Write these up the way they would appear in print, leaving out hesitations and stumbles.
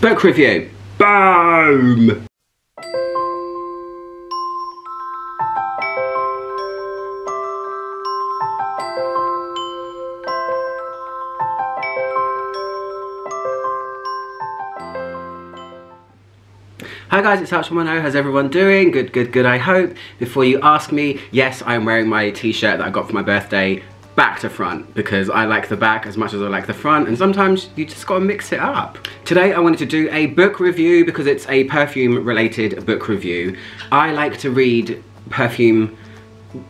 Book review. Boom! Hi guys, it's Ostrom. How's everyone doing? Good, good, good, I hope. Before you ask me, yes, I'm wearing my t-shirt that I got for my birthday back to front because I like the back as much as I like the front, and sometimes you just gotta mix it up. Today I wanted to do a book review because it's a perfume related book review. I like to read perfume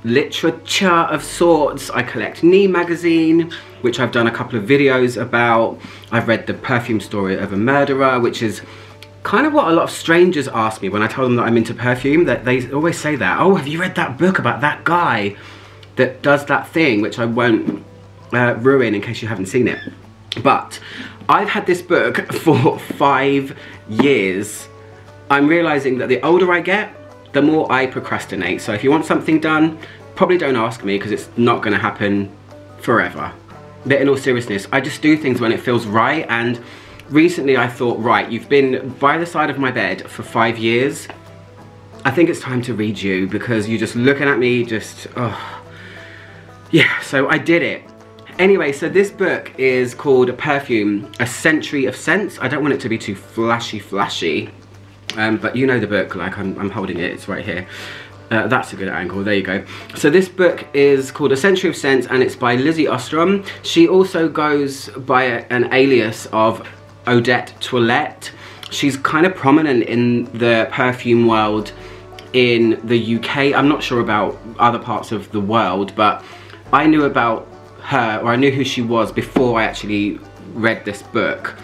literature of sorts. I collect Nee magazine, which I've done a couple of videos about. I've read The Perfume Story of a Murderer, which is kind of what a lot of strangers ask me when I tell them that I'm into perfume. That they always say that, oh, have you read that book about that guy that does that thing, which I won't ruin in case you haven't seen it. But I've had this book for 5 years. I'm realizing that the older I get, the more I procrastinate. So if you want something done, probably don't ask me because it's not going to happen forever. But in all seriousness, I just do things when it feels right. And recently I thought, right, you've been by the side of my bed for 5 years. I think it's time to read you because you're just looking at me just, oh. Yeah, so I did it. Anyway, so this book is called Perfume, A Century of Scents. I don't want it to be too flashy, but you know the book, like I'm holding it, it's right here. That's a good angle, there you go. So this book is called A Century of Scents and it's by Lizzie Ostrom. She also goes by an alias of Odette Toilette. She's kind of prominent in the perfume world in the UK. I'm not sure about other parts of the world, but I knew about her, or I knew who she was before I actually read this book.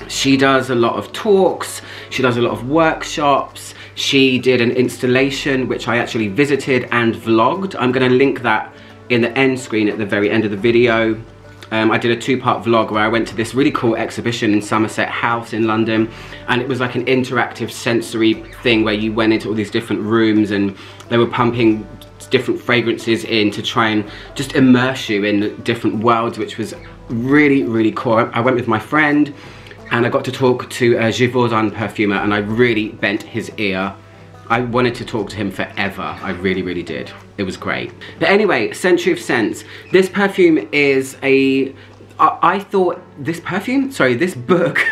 She does a lot of talks, she does a lot of workshops, she did an installation which I actually visited and vlogged. I'm going to link that in the end screen at the very end of the video. I did a 2-part vlog where I went to this really cool exhibition in Somerset House in London, and it was like an interactive sensory thing where you went into all these different rooms and they were pumping different fragrances in to try and just immerse you in different worlds, which was really, really cool. I went with my friend and I got to talk to a Gévaudan perfumer and I really bent his ear. I wanted to talk to him forever. I really, really did. It was great. But anyway, Century of Scents. This perfume is I thought this book,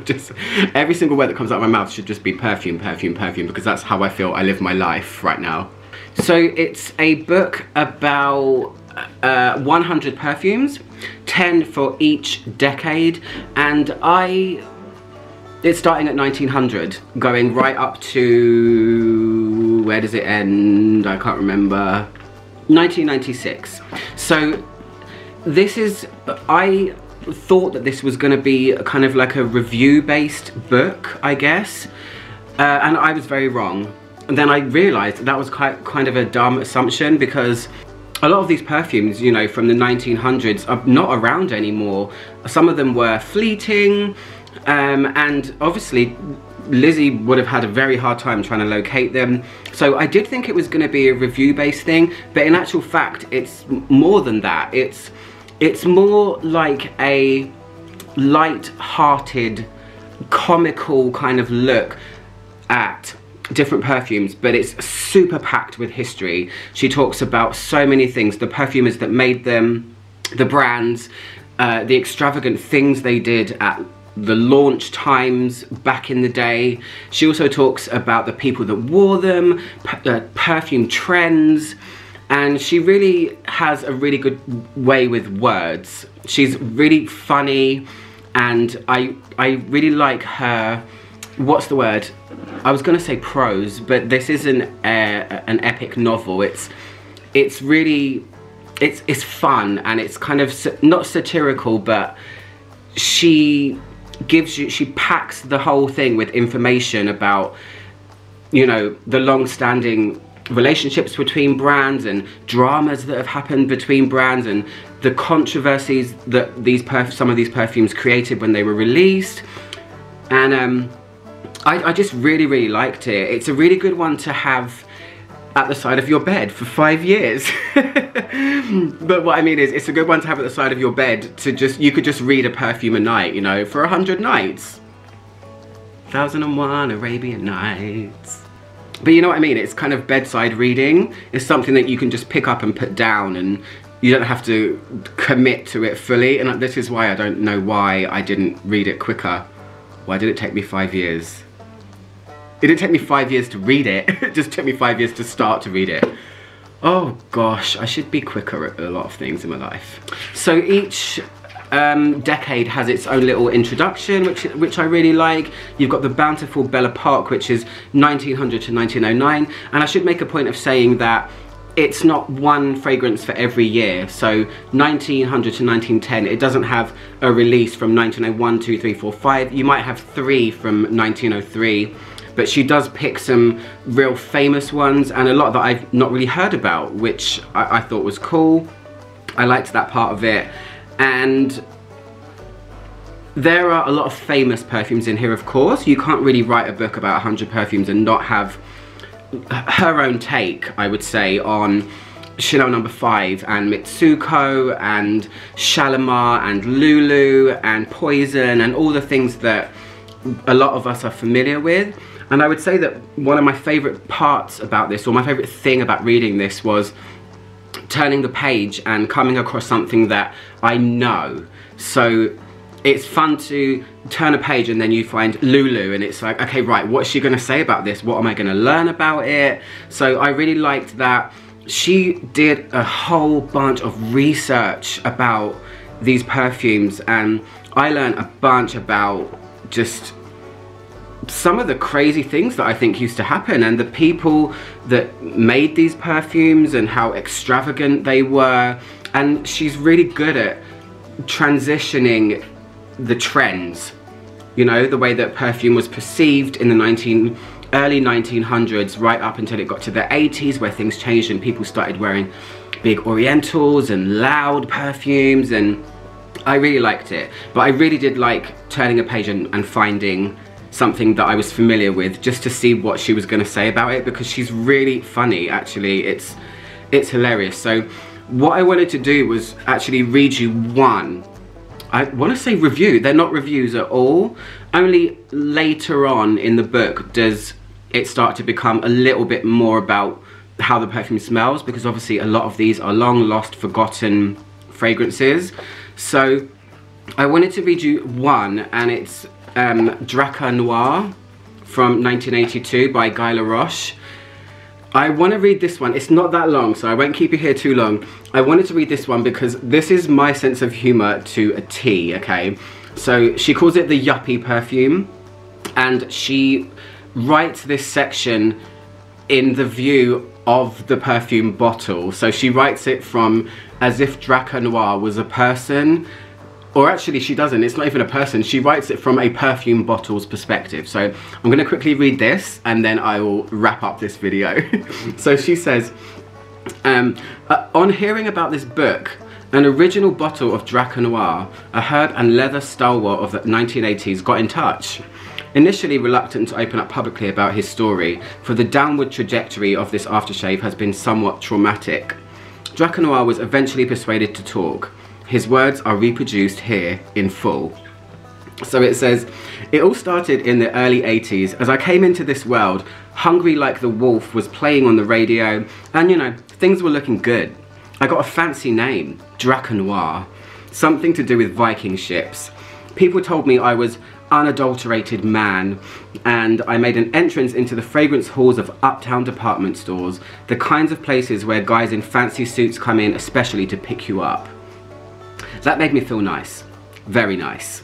just every single word that comes out of my mouth should just be perfume, perfume, perfume, because that's how I feel I live my life right now. So it's a book about 100 perfumes, 10 for each decade, and it's starting at 1900, going right up to, where does it end? I can't remember. 1996. So this is, I thought that this was going to be kind of like a review-based book, I guess, and I was very wrong. And then I realised that was kind of a dumb assumption because a lot of these perfumes, you know, from the 1900s are not around anymore. Some of them were fleeting, and obviously Lizzie would have had a very hard time trying to locate them. So I did think it was going to be a review-based thing, but in actual fact, it's more than that. It's more like a light-hearted, comical kind of look at different perfumes, but it's super packed with history. She talks about so many things, the perfumers that made them, the brands, the extravagant things they did at the launch times back in the day. She also talks about the people that wore them, perfume trends, and she really has a really good way with words. She's really funny, and I really like her, what's the word? I was gonna say prose, but this isn't an epic novel. It's really, it's fun, and it's kind of not satirical, but she packs the whole thing with information about, you know, the long-standing relationships between brands and dramas that have happened between brands and the controversies that some of these perfumes created when they were released. And I just really, really liked it. It's a really good one to have at the side of your bed for 5 years. But what I mean is, it's a good one to have at the side of your bed to you could just read a perfume a night, you know, for 100 nights. 1001 Arabian Nights. But you know what I mean? It's kind of bedside reading. It's something that you can just pick up and put down, and you don't have to commit to it fully. And this is why I don't know why I didn't read it quicker. Why did it take me 5 years? It didn't take me 5 years to read it. It just took me 5 years to start to read it. Oh gosh, I should be quicker at a lot of things in my life. So each decade has its own little introduction, which I really like. You've got the Bountiful Bella Park, which is 1900 to 1909, and I should make a point of saying that it's not one fragrance for every year. So 1900 to 1910, it doesn't have a release from 1901, 2, 3, 4, 5. You might have 3 from 1903, but she does pick some real famous ones and a lot that I've not really heard about, which I thought was cool. I liked that part of it. And there are a lot of famous perfumes in here, of course. You can't really write a book about 100 perfumes and not have her own take, I would say, on Chanel No. 5 and Mitsuko and Shalimar and Lulu and Poison and all the things that a lot of us are familiar with. And I would say that one of my favourite parts about this, or my favourite thing about reading this, was turning the page and coming across something that I know. So it's fun to turn a page and then you find Lulu and it's like, okay, right, what's she gonna say about this? What am I gonna learn about it? So I really liked that she did a whole bunch of research about these perfumes, and I learned a bunch about just some of the crazy things that I think used to happen, and the people that made these perfumes and how extravagant they were. And she's really good at transitioning the trends, you know, the way that perfume was perceived in the early 1900s right up until it got to the 80s, where things changed and people started wearing big orientals and loud perfumes, and I really liked it. But I really did like turning a page and finding something that I was familiar with, just to see what she was going to say about it, because she's really funny. Actually, it's hilarious. So what I wanted to do was actually read you one, I want to say review. They're not reviews at all. Only later on in the book does it start to become a little bit more about how the perfume smells, because obviously a lot of these are long lost, forgotten fragrances. So I wanted to read you one, and it's Draca Noir from 1982 by Guy Laroche. I want to read this one. It's not that long, so I won't keep you here too long. I wanted to read this one because this is my sense of humor to a T, okay? So she calls it the yuppie perfume, and she writes this section in the view of the perfume bottle. So she writes it from as if Draca Noir was a person. Or actually she doesn't, it's not even a person, she writes it from a perfume bottle's perspective. So I'm going to quickly read this and then I will wrap up this video. So she says, on hearing about this book, an original bottle of Draca Noir, a herb and leather stalwart of the 1980s, got in touch. Initially reluctant to open up publicly about his story, for the downward trajectory of this aftershave has been somewhat traumatic, Draca Noir was eventually persuaded to talk. His words are reproduced here in full. So it says, it all started in the early 80s as I came into this world, hungry like the wolf was playing on the radio, and you know, things were looking good. I got a fancy name, Draca Noir, something to do with Viking ships. People told me I was unadulterated man, and I made an entrance into the fragrance halls of uptown department stores, the kinds of places where guys in fancy suits come in especially to pick you up. That made me feel nice, very nice.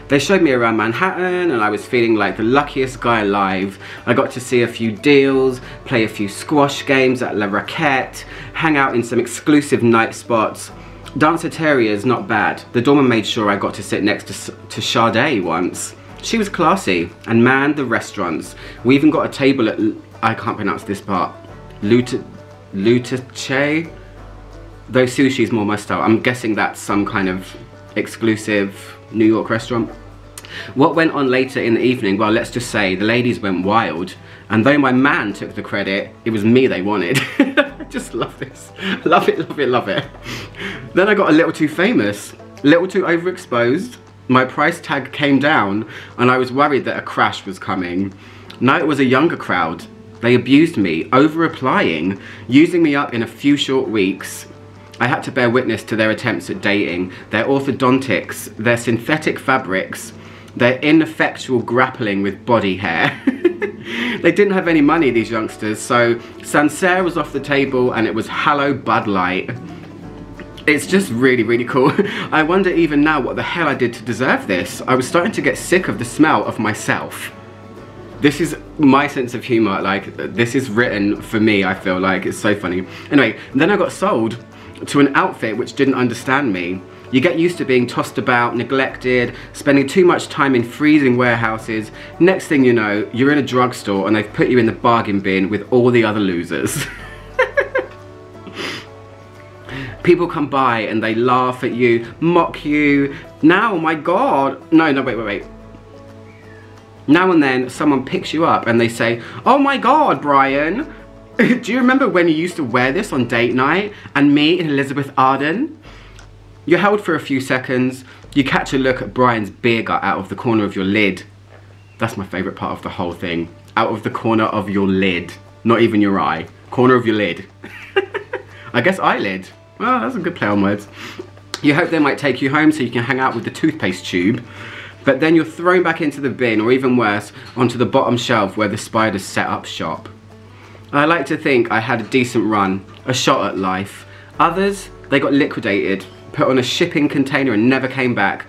They showed me around Manhattan and I was feeling like the luckiest guy alive. I got to see a few deals, play a few squash games at La Raquette, hang out in some exclusive night spots. Danceteria's not bad. The doorman made sure I got to sit next to Sade once. She was classy and manned the restaurants. We even got a table at, I can't pronounce this part, Lutache? Though sushi's more my style. I'm guessing that's some kind of exclusive New York restaurant. What went on later in the evening, well, let's just say the ladies went wild, and though my man took the credit, it was me they wanted. I just love this. Love it, love it, love it. Then I got a little too famous, a little too overexposed, my price tag came down and I was worried that a crash was coming. No, it was a younger crowd. They abused me, over-applying, using me up in a few short weeks. I had to bear witness to their attempts at dating, their orthodontics, their synthetic fabrics, their ineffectual grappling with body hair. They didn't have any money, these youngsters, so Sancerre was off the table and it was Hallow Bud Light. It's just really, really cool. I wonder even now what the hell I did to deserve this. I was starting to get sick of the smell of myself. This is my sense of humour, like, this is written for me, I feel like. It's so funny. Anyway, then I got sold to an outfit which didn't understand me. You get used to being tossed about, neglected, spending too much time in freezing warehouses. Next thing you know, you're in a drugstore and they've put you in the bargain bin with all the other losers. People come by and they laugh at you, mock you. Now, oh my God. No, wait. Now and then, someone picks you up and they say, oh my God, Brian, do you remember when you used to wear this on date night? And me in Elizabeth Arden? You're held for a few seconds. You catch a look at Brian's beer gut out of the corner of your lid. That's my favourite part of the whole thing. Out of the corner of your lid. Not even your eye. Corner of your lid. I guess eyelid. Well, that's a good play on words. You hope they might take you home so you can hang out with the toothpaste tube. But then you're thrown back into the bin, or even worse, onto the bottom shelf where the spiders set up shop. I like to think I had a decent run, a shot at life. Others, they got liquidated, put on a shipping container and never came back.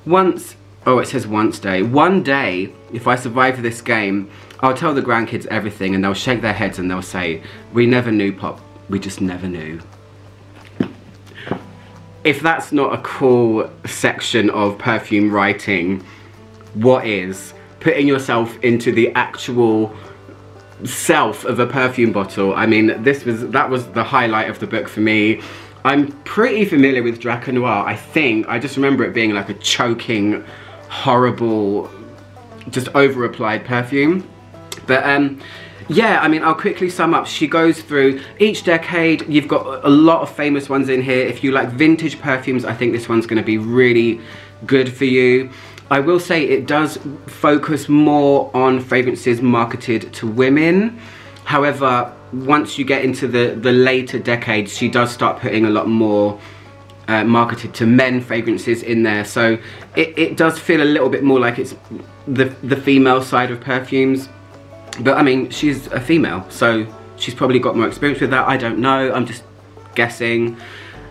Once, oh it says once day, one day, if I survive this game, I'll tell the grandkids everything and they'll shake their heads and they'll say, we never knew, Pop, we just never knew. If that's not a cool section of Perfume writing, what is? Putting yourself into the actual self of a perfume bottle. I mean, that was the highlight of the book for me. I'm pretty familiar with Draco Noir, I think. I just remember it being like a choking, horrible, just over-applied perfume. But yeah, I mean, I'll quickly sum up. She goes through each decade. You've got a lot of famous ones in here. If you like vintage perfumes, I think this one's going to be really good for you. I will say it does focus more on fragrances marketed to women. However, once you get into the later decades, she does start putting a lot more marketed to men fragrances in there. So it does feel a little bit more like it's the female side of perfumes. But I mean, she's a female, so she's probably got more experience with that. I don't know, I'm just guessing.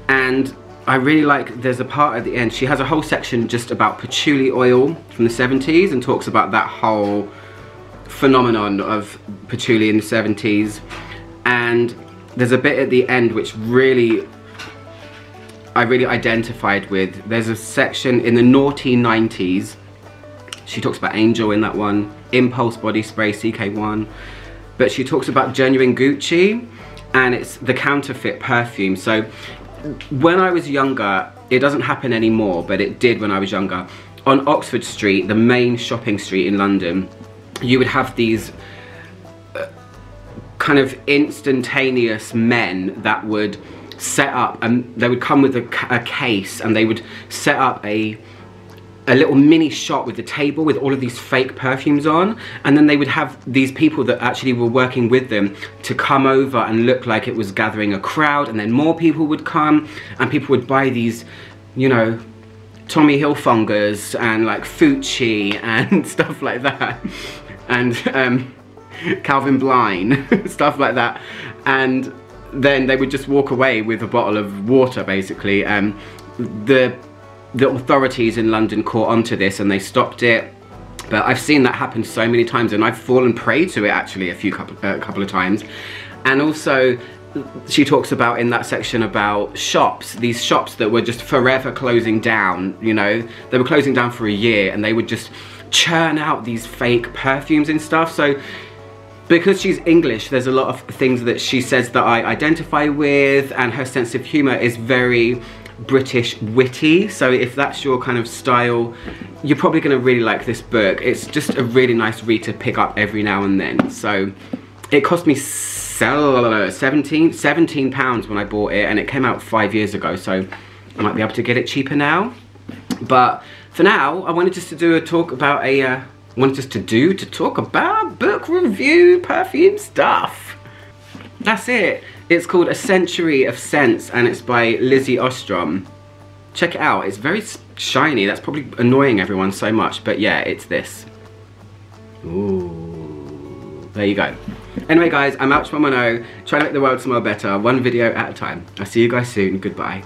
And I really like, there's a part at the end, she has a whole section just about patchouli oil from the 70s and talks about that whole phenomenon of patchouli in the 70s. And there's a bit at the end which really, I really identified with. There's a section in the naughty 90s. She talks about Angel in that one, Impulse body spray, CK1. But she talks about genuine Gucci, and it's the counterfeit perfume. So when I was younger, it doesn't happen anymore, but it did when I was younger. On Oxford Street, the main shopping street in London, you would have these kind of instantaneous men that would set up, and they would come with a case, and they would set up a little mini shop with the table with all of these fake perfumes on, and then they would have these people that actually were working with them to come over and look like it was gathering a crowd, and then more people would come and people would buy these, you know, Tommy Hilfingers and like Fucci and stuff like that, and Calvin Klein, stuff like that. And then they would just walk away with a bottle of water, basically. The authorities in London caught onto this and they stopped it. But I've seen that happen so many times, and I've fallen prey to it actually a couple of times. And also, she talks about in that section about shops, these shops that were just forever closing down, you know. They were closing down for a year and they would just churn out these fake perfumes and stuff. So because she's English, there's a lot of things that she says that I identify with, and her sense of humour is very British witty. So if that's your kind of style, you're probably going to really like this book. It's just a really nice read to pick up every now and then. So it cost me £17 when I bought it, and it came out 5 years ago, so I might be able to get it cheaper now. But For now, I wanted just to do a talk about to talk about book review perfume stuff. That's it. It's called A Century of Scents and it's by Lizzie Ostrom. Check it out. It's very shiny. That's probably annoying everyone so much, but yeah, it's this. Ooh, there you go. Anyway guys, I'm Ouch 110, trying to make the world smell better, one video at a time. I'll see you guys soon. Goodbye.